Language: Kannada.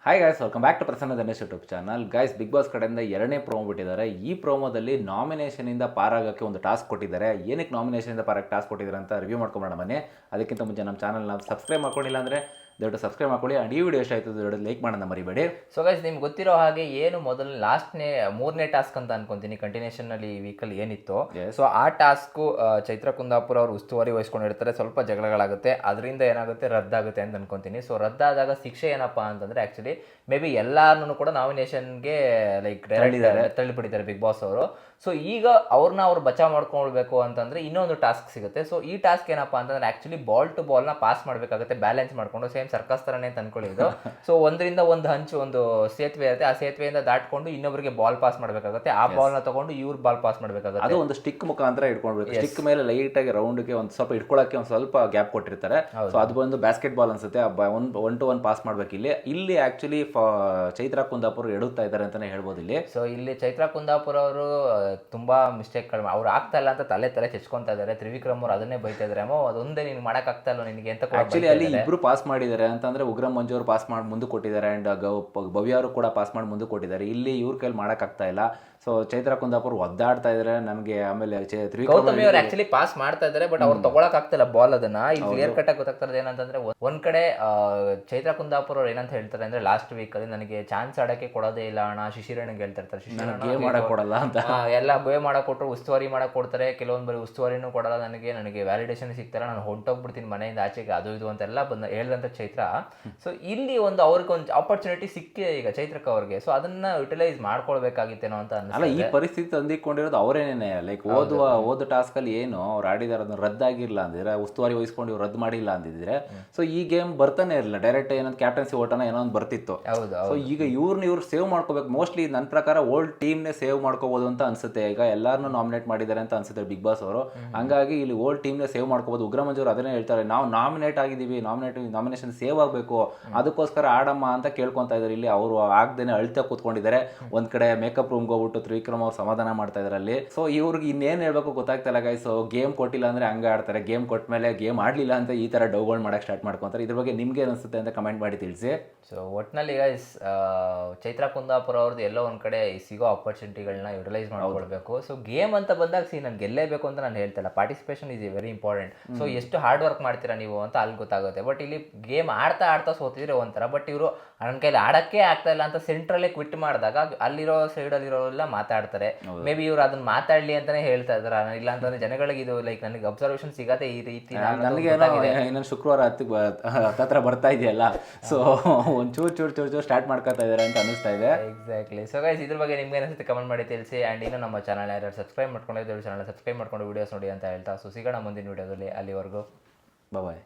Hi guys, welcome back to Prasanna Dhanesh YouTube channel. Guys, big boss ಕಡೆಯಿಂದ ಎರಡನೇ ಪ್ರೋಮೋ ಬಿಟ್ಟಿದ್ದಾರೆ. ಈ ಪ್ರೋಮೋದಲ್ಲಿ ನಾಮಿನೇಷನಿಂದ ಪಾರಾಗೋಕ್ಕೆ ಒಂದು ಟಾಸ್ಕ್ ಕೊಟ್ಟಿದ್ದಾರೆ. ಏನಕ್ಕೆ ನಾಮಿನೇಷನಿಂದ ಪಾರಾಗಿ ಟಾಸ್ಕ್ ಕೊಟ್ಟಿದ್ದಾರೆ ಅಂತ ರಿವ್ಯೂ ಮಾಡ್ಕೊಂಬೋಣ ಬನ್ನಿ. ಅದಕ್ಕಿಂತ ಮುಂಚೆ ನಮ್ಮ ಚಾನಲ್ನ ಸಬ್ಸ್ಕ್ರೈಬ್ ಮಾಡ್ಕೊಂಡಿಲ್ಲ ಅಂದರೆ ದಯವಿಟ್ಟು ಸಬ್ಸ್ಕ್ರೈಬ್ ಮಾಡ್ಕೊಳ್ಳಿ. ಆ್ಯಂಡ್ ಈ ವಿಡಿಯೋ ಇಷ್ಟ ಆಯಿತು ದಯವಿಟ್ಟು ಲೈಕ್ ಮಾಡೋಣ ಮರಿಬೇಡಿ. ಸೊ ಗೈಸ್, ನಿಮ್ಗೆ ಗೊತ್ತಿರೋ ಹಾಗೆ ಏನು ಮೊದಲು ಮೂರನೇ ಟಾಸ್ಕ್ ಅಂತ ಅನ್ಕೊಂತೀನಿ ಕಂಟಿನ್ಯೂಷನಲ್ಲಿ ಈ ವೀಕಲ್ಲಿ ಏನಿತ್ತು. ಸೊ ಆ ಟಾಸ್ಕು ಚೈತ್ರ ಕುಂದಾಪುರ ಅವರು ಉಸ್ತುವಾರಿ ವಹಿಸ್ಕೊಂಡಿರ್ತಾರೆ. ಸ್ವಲ್ಪ ಜಗಳಗಳಾಗುತ್ತೆ, ಅದರಿಂದ ಏನಾಗುತ್ತೆ ರದ್ದಾಗುತ್ತೆ ಅಂತ ಅನ್ಕೊಂತೀನಿ. ಸೊ ರದ್ದಾದಾಗ ಶಿಕ್ಷೆ ಏನಪ್ಪಾ ಅಂತಂದ್ರೆ ಆ್ಯಕ್ಚುಲಿ ಮೇ ಬಿ ಎಲ್ಲಾರನ್ನೂ ಕೂಡ ನಾಮಿನೇಷನ್ಗೆ ಲೈಕ್ ತಳ್ಳಿಬಿಟ್ಟಿದ್ದಾರೆ ಬಿಗ್ ಬಾಸ್ ಅವರು. ಸೊ ಈಗ ಅವ್ರನ್ನ ಅವ್ರು ಬಚಾವ್ ಮಾಡ್ಕೊಳ್ಬೇಕು ಅಂತಂದ್ರೆ ಇನ್ನೊಂದು ಟಾಸ್ಕ್ ಸಿಗುತ್ತೆ. ಸೊ ಈ ಟಾಸ್ಕ್ ಏನಪ್ಪಾ ಅಂತಂದ್ರೆ ಆಕ್ಚುಲಿ ಬಾಲ್ ಟು ಬಾಲ್ನ ಪಾಸ್ ಮಾಡಬೇಕಾಗುತ್ತೆ, ಬ್ಯಾಲೆನ್ಸ್ ಮಾಡ್ಕೊಂಡು. ಸೇಮ್ ಸರ್ಕಸ್ ಥರನೇ ಅಂತ ಅನ್ಕೊಳ್ಳಿದ್ದು. ಸೊ ಒಂದರಿಂದ ಒಂದು ಹಂಚು, ಒಂದು ಸೇತುವೆ ಇರುತ್ತೆ, ಆ ಸೇತುವೆಯಿಂದ ದಾಟ್ಕೊಂಡು ಇನ್ನೊಬ್ಬರಿಗೆ ಬಾಲ್ ಪಾಸ್ ಮಾಡಬೇಕಾಗುತ್ತೆ. ಆ ಬಾಲ್ನ ತಗೊಂಡು ಇವ್ರು ಬಾಲ್ ಪಾಸ್ ಮಾಡಬೇಕಾಗುತ್ತೆ. ಅದು ಒಂದು ಸ್ಟಿಕ್ ಮುಖಾಂತರ ಇಟ್ಕೊಳ್ಬೇಕು. ಸ್ಟಿಕ್ ಮೇಲೆ ಲೈಟ್ ಆಗಿ ರೌಂಡ್ಗೆ ಒಂದು ಸ್ವಲ್ಪ ಇಟ್ಕೊಳ್ಳೋಕೆ ಒಂದು ಸ್ವಲ್ಪ ಗ್ಯಾಪ್ ಕೊಟ್ಟಿರ್ತಾರೆ. ಸೊ ಅದು ಬಂದು ಬ್ಯಾಸ್ಕೆಟ್ ಬಾಲ್ ಅನ್ಸುತ್ತೆ. 1 to 1 ಪಾಸ್ ಮಾಡ್ಬೇಕು. ಇಲ್ಲಿ ಆಕ್ಚುಲಿ ಚೈತ್ರ ಕುಂದಾಪುರ ಎಡುತ್ತಾ ಇದ್ದಾರೆ ಅಂತಾನೆ ಹೇಳ್ಬೋದು ಇಲ್ಲಿ. ಸೊ ಇಲ್ಲಿ ಚೈತ್ರ ಕುಂದಾಪುರ ಅವರು ತುಂಬಾ ಮಿಸ್ಟೇಕ್ಗಳು ಅವ್ರು ಆಗ್ತಾ ಇಲ್ಲ ಅಂತ ತಲೆ ಚೆಚ್ಕೊಂತಾ ಇದ್ದಾರೆ. ತ್ರಿವಿಕ್ರಮ್ ಅವರು ಅದನ್ನೇ ಬೈತಾ ಇದ್ದಾರೆ, ಅಮ್ಮ ಅದೊಂದೇ ನೀನು ಮಾಡಕ್ ಆಗ್ತಾ ಇಲ್ಲ ನಿನಗೆ ಅಂತ. ಆಕ್ಚುಲಿ ಅಲ್ಲಿ ಇಬ್ರು ಪಾಸ್ ಮಾಡಿದ್ದಾರೆ ಅಂತಂದ್ರೆ ಉಗ್ರಂ ಮಂಜು ಅವರು ಪಾಸ್ ಮಾಡಿ ಮುಂದೆ ಕೊಟ್ಟಿದ್ದಾರೆ. ಅಂಡ್ ಭವ್ಯ ಅವರು ಕೂಡ ಪಾಸ್ ಮಾಡಿ ಮುಂದೆ ಕೊಟ್ಟಿದ್ದಾರೆ. ಇಲ್ಲಿ ಇವ್ರ ಕೈಲಿ ಮಾಡಕ್ ಆಗ್ತಾ ಇಲ್ಲ. ಸೊ ಚೈತ್ರ ಕುಂದಾಪುರ ಒದ್ದಾಡ್ತಾ ಇದಾರೆ ನನಗೆ. ಆಮೇಲೆ ಗೌತಮಿ ಅವ್ರು ಆಕ್ಚುಲಿ ಪಾಸ್ ಮಾಡ್ತಾ ಇದ್ದಾರೆ, ಬಟ್ ಅವ್ರು ತಗೊಳಕ್ ಆಗ್ತಿಲ್ಲ ಬಾಲ್. ಅದನ್ನ ಇಲ್ಲಿ ಕ್ಲಿಯರ್ ಕಟ್ ಆಗಿ ಗೊತ್ತಾಗ್ತದೆ ಏನಂತಂದ್ರೆ, ಒಂದ್ ಕಡೆ ಚೈತ್ರ ಕುಂದಾಪುರ ಅವ್ರು ಏನಂತ ಹೇಳ್ತಾರೆ ಅಂದ್ರೆ, ಲಾಸ್ಟ್ ವೀಕ್ ಅಲ್ಲಿ ನನಗೆ ಚಾನ್ಸ್ ಆಡಕ್ಕೆ ಕೊಡೋದೇ ಇಲ್ಲ ಅಣ್ಣ. ಶಿಶಿರಣ್ಣಿಗೆ ಹೇಳ್ತಾ ಇರ್ತಾರೆ, ಶಿಶಿರಣ್ಣ ಮಾಡಕ್ ಕೊಡಲ್ಲ ಅಂತ. ಎಲ್ಲ ಗೇಮ್ ಮಾಡಕ್ ಕೊಟ್ಟರು, ಉಸ್ತುವಾರಿ ಮಾಡಕ್ ಕೊಡ್ತಾರೆ. ಕೆಲವೊಂದು ಬರೀ ಉಸ್ತುವಾರಿನೂ ಕೊಡಲ್ಲ ನನಗೆ ವ್ಯಾಲಿಡೇಷನ್ ಸಿಗ್ತಾರ, ನಾನು ಹೊಂಟೋಗ್ಬಿಡ್ತೀನಿ ಮನೆಯಿಂದ ಆಚೆಗೆ, ಅದು ಇದು ಅಂತೆಲ್ಲ ಹೇಳ್ದಂತ ಚೈತ್ರ. ಸೊ ಇಲ್ಲಿ ಅವ್ರಿಗೆ ಒಂದು ಆಪರ್ಚುನಿಟಿ ಸಿಕ್ಕಿದೆ ಈಗ ಚೈತ್ರಕ್ಕೆ ಅವ್ರಿಗೆ. ಸೊ ಅದನ್ನ ಯುಟಿಲೈಸ್ ಮಾಡ್ಕೊಳ್ಬೇಕಾಗಿತ್ತೇನೋ ಅಂತ ಅಲ್ಲ, ಈ ಪರಿಸ್ಥಿತಿ ತಂದಿಕೊಂಡಿರೋದು ಅವರೇನೇನೆ. ಲೈಕ್ ಓದ ಟಾಸ್ಕ್ ಅಲ್ಲಿ ಏನು ಅವ್ರು ಆಡಿದಾರೆ ಅದನ್ನ ರದ್ದಾಗಿರ್ಲಿಲ್ಲ ಅಂದಿದ್ರೆ, ಉಸ್ತುವಾರಿ ವಹಿಸ್ಕೊಂಡು ಇವ್ರು ರದ್ದು ಮಾಡಿಲ್ಲ ಅಂದಿದ್ರೆ, ಸೊ ಈ ಗೇಮ್ ಬರ್ತಾನೆ ಇರಲಿಲ್ಲ. ಡೈರೆಕ್ಟ್ ಏನೊಂದು ಕ್ಯಾಪ್ಟನ್ಸಿ ಓಟನ ಏನೋ ಒಂದು ಬರ್ತಿತ್ತು. ಸೊ ಈಗ ಇವ್ರು ಸೇವ್ ಮಾಡ್ಕೋಬೇಕು. ಮೋಸ್ಟ್ಲಿ ನನ್ನ ಪ್ರಕಾರ ಓಲ್ಡ್ ಟೀಮ್ನೇ ಸೇವ್ ಮಾಡ್ಕೋಬಹುದು ಅಂತ ಅನ್ಸುತ್ತೆ. ಈಗ ಎಲ್ಲಾರನ್ನೂ ನಾಮಿನೇಟ್ ಮಾಡಿದ್ದಾರೆ ಅಂತ ಅನ್ಸುತ್ತೆ ಬಿಗ್ ಬಾಸ್ ಅವರು. ಹಂಗಾಗಿ ಇಲ್ಲಿ ಓಲ್ಡ್ ಟೀಮ್ನೇ ಸೇವ್ ಮಾಡ್ಕೋಬಹುದು. ಉಗ್ರಮಂಜು ಅವರು ಅದನ್ನೇ ಹೇಳ್ತಾರೆ, ನಾವು ನಾಮಿನೇಟ್ ಆಗಿದ್ದೀವಿ, ನಾಮಿನೇಷನ್ ಸೇವ್ ಆಗಬೇಕು, ಅದಕ್ಕೋಸ್ಕರ ಆಡಮ್ಮ ಅಂತ ಕೇಳ್ಕೊಂತ ಇದ್ದಾರೆ. ಇಲ್ಲಿ ಅವರು ಆಗ್ದೇನೆ ಅಳ್ತಾ ಕೂತ್ಕೊಂಡಿದ್ದಾರೆ. ಒಂದ್ ಕಡೆ ಮೇಕಪ್ ರೂಮ್ಗೆ ಹೋಗ್ಬಿಟ್ಟು ತ್ರಿವಿಕ್ರಮ್ ಅವ್ರು ಸಮಾಧಾನ ಮಾಡ್ತಾ ಇದಾರೆ ಅಲ್ಲಿ. ಸೊ ಇವ್ರಿಗೆ ಇನ್ನೇನ್ ಹೇಳ್ಬೇಕು ಗೊತ್ತಾಗ್ತಾ ಇಲ್ಲ ಗೈಸ್. ಗೇಮ್ ಕೊಟ್ಟಿಲ್ಲ ಅಂದ್ರೆ ಹಂಗ ಆಡ್ತಾರೆ, ಗೇಮ್ ಕೊಟ್ಟ ಮೇಲೆ ಗೇಮ್ ಆಡ್ಲಿಲ್ಲ ಅಂತ ಈ ತರ ಡೌಗಳು ಮಾಡಕ್ ಸ್ಟಾರ್ಟ್ ಮಾಡ್ಕೊಂತಾರೆ. ಇದ್ರ ಬಗ್ಗೆ ನಿಮ್ಗೆ ಅನಿಸುತ್ತೆ ಅಂತ ಕಮೆಂಟ್ ಮಾಡಿ ತಿಳಿಸಿ. ಸೊ ಒಟ್ನಲ್ಲಿ ಗೈಸ್, ಚೈತ್ರ ಕುಂದಾಪುರ ಅವ್ರದ್ದು ಎಲ್ಲೋ ಒಂದ್ ಕಡೆ ಸಿಗೋ ಆಪರ್ಚುನಿಟಿಗಳನ್ನ ಯುಟಿಲೈಸ್ ಮಾಡ್ಕೊಳ್ಬೇಕು. ಸೊ ಗೇಮ್ ಅಂತ ಬಂದಾಗ ನಾನು ಗೆಲ್ಲೇಬೇಕು ಅಂತ ನಾನು ಹೇಳ್ತಿಲ್ಲ. Participation is very important. So ಎಷ್ಟು ಹಾರ್ಡ್ ವರ್ಕ್ ಮಾಡ್ತೀರಾ ನೀವು ಅಂತ ಅಲ್ಲಿ ಗೊತ್ತಾಗುತ್ತೆ. ಬಟ್ ಇಲ್ಲಿ ಗೇಮ್ ಆಡ್ತಾ ಸೋತಿದ್ರೆ ಒಂಥರ. ಬಟ್ ಇವರು ನನ್ನ ಕೈಲಿ ಆಡಕ್ಕೆ ಆಗ್ತಾ ಇಲ್ಲ ಅಂತ ಸೆಂಟ್ರಲ್ಲೇ ಕ್ವಿಟ್ ಮಾಡಿದಾಗ ಅಲ್ಲಿರೋ ಸೈಡಲ್ಲಿರೋರೆಲ್ಲ ಮಾತಾಡ್ತಾರೆ. ಮೇ ಬಿ ಇವ್ರು ಅದನ್ನ ಮಾತಾಡ್ಲಿ ಅಂತಾನೆ ಹೇಳ್ತಾ ಇದಾರೆ. ಇಲ್ಲ ಅಂತಂದ್ರೆ ಜನಗಳಿಗೆ ಇದು ಲೈಕ್ ನನಗೆ ಅಬ್ಸರ್ವೇಷನ್ ಸಿಗತ್ತೆ ಈ ರೀತಿ. ನನಗೆ ಇನ್ನೊಂದು ಶುಕ್ರವಾರ ಹತ್ರ ಬರ್ತಾ ಇದೆಯಲ್ಲ, ಸೊ ಒಂದು ಚೂರು ಸ್ಟಾರ್ಟ್ ಮಾಡ್ಕೊತಾ ಇದಾರೆ ಅಂತ ಅನಿಸ್ತಾ ಇದೆ. ಎಕ್ಸಾಕ್ಟ್ಲಿ. ಸೊ ಗೈಸ್, ಇದ್ರ ಬಗ್ಗೆ ನಿಮ್ಗೆ ಅನಿಸುತ್ತೆ ಕಮೆಂಟ್ ಮಾಡಿ ತಿಳಿಸಿ. ಆ್ಯಂಡ್ ಇನ್ನು ನಮ್ಮ ಚಾನಲ್ ಯಾರು ಸಬ್ಸ್ಕ್ರೈಬ್ ಮಾಡ್ಕೊಂಡಿದ್ದೀವಿ, ಚಾನಲ್ ಸಬ್ಸ್ಕ್ರೈಬ್ ಮಾಡ್ಕೊಂಡು ವಿಡಿಯೋಸ್ ನೋಡಿ ಅಂತ ಹೇಳ್ತಾ, ಸೊ ಸಿಗೋಣ ಮುಂದಿನ ವಿಡಿಯೋದಲ್ಲಿ. ಅಲ್ಲಿವರೆಗೂ ಬಾಯ್.